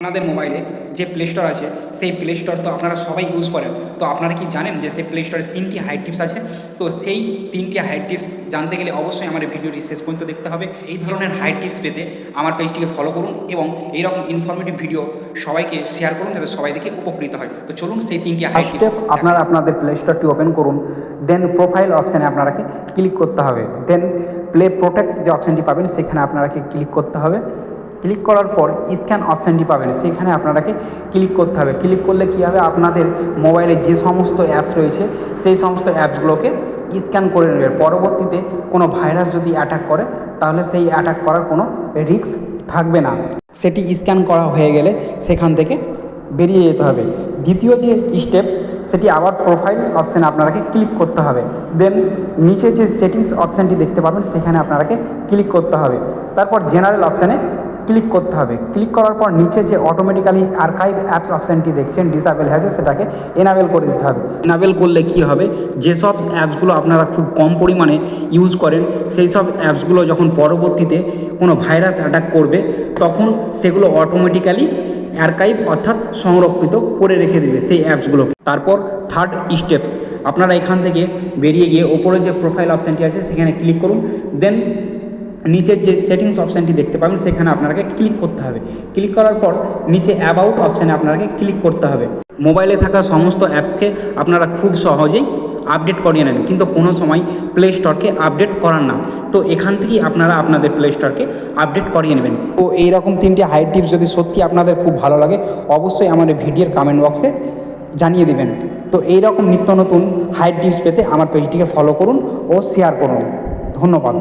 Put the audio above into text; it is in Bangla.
আপনাদের মোবাইলে যে প্লে স্টোর আছে সেই প্লে স্টোর তো আপনারা সবাই ইউজ করেন। তো আপনারা কি জানেন যে সেই প্লে স্টোরে 3টি হাইড টিপস আছে? তো সেই 3টি হাইড টিপস জানতে গেলে অবশ্যই আমার এই ভিডিওটি শেষ পর্যন্ত দেখতে হবে। এই ধরনের হাইড টিপস পেতে আমার পেজটিকে ফলো করুন এবং এইরকম ইনফরমেটিভ ভিডিও সবাইকে শেয়ার করুন যাতে সবাই দেখে উপকৃত হয়। তো চলুন সেই 3টি হাইড টিপস। আপনারা আপনাদের প্লে স্টোরটি ওপেন করুন, দেন প্রোফাইল অপশানে আপনারাকে ক্লিক করতে হবে, দেন প্লে প্রোটেক্ট যে অপশানটি পাবেন সেখানে আপনারাকে ক্লিক করতে হবে। ক্লিক করার পর স্ক্যান অপশানটি পাবেন, সেখানে আপনারাকে ক্লিক করতে হবে। ক্লিক করলে কী হবে, আপনাদের মোবাইলে যে সমস্ত অ্যাপস রয়েছে সেই সমস্ত অ্যাপসগুলোকে স্ক্যান করে নেবে। পরবর্তীতে কোনো ভাইরাস যদি অ্যাটাক করে তাহলে সেই অ্যাটাক করার কোনো রিস্ক থাকবে না। সেটি স্ক্যান করা হয়ে গেলে সেখান থেকে বেরিয়ে যেতে হবে। দ্বিতীয় যে স্টেপ, সেটি আবার প্রোফাইল অপশানে আপনারাকে ক্লিক করতে হবে, দেন নিচে যে সেটিংস অপশানটি দেখতে পাবেন সেখানে আপনারাকে ক্লিক করতে হবে। তারপর জেনারেল অপশানে ক্লিক করতে হবে। ক্লিক করার পর নিচে যে অটোমেটিক্যালি আর্কাইভ অ্যাপস অপশানটি দেখছেন ডিসেবল হয়েছে সেটাকে এনাবেল করে দিতে হবে। এনাবেল করলে কী হবে, যেসব অ্যাপসগুলো আপনারা খুব কম পরিমাণে ইউজ করেন সেই সব অ্যাপসগুলো যখন পরবর্তীতে কোনো ভাইরাস অ্যাটাক করবে তখন সেগুলো অটোমেটিক্যালি আর্কাইভ অর্থাৎ সংরক্ষিত করে রেখে দেবে সেই অ্যাপসগুলোকে। তারপর থার্ড স্টেপস, আপনারা এখান থেকে বেরিয়ে গিয়ে ওপরে যে প্রোফাইল অপশানটি আছে সেখানে ক্লিক করুন, দেন নিচের যে সেটিংস অপশানটি দেখতে পাবেন সেখানে আপনাকে ক্লিক করতে হবে। ক্লিক করার পর নিচে অ্যাবাউট অপশানে আপনাকে ক্লিক করতে হবে। মোবাইলে থাকা সমস্ত অ্যাপসকে আপনারা খুব সহজেই আপডেট করিয়ে নেন, কিন্তু কোনো সময় প্লে স্টোরকে আপডেট করান না। তো এখান থেকেই আপনারা আপনাদের প্লে স্টোরকে আপডেট করিয়ে নেবেন। তো এইরকম 3টি হাইড টিপস যদি সত্যি আপনাদের খুব ভালো লাগে অবশ্যই আমাদের ভিডিওর কমেন্ট বক্সে জানিয়ে দেবেন। তো এইরকম নিত্য নতুন হাইড টিপস পেতে আমার পেজটিকে ফলো করুন ও শেয়ার করুন। ধন্যবাদ।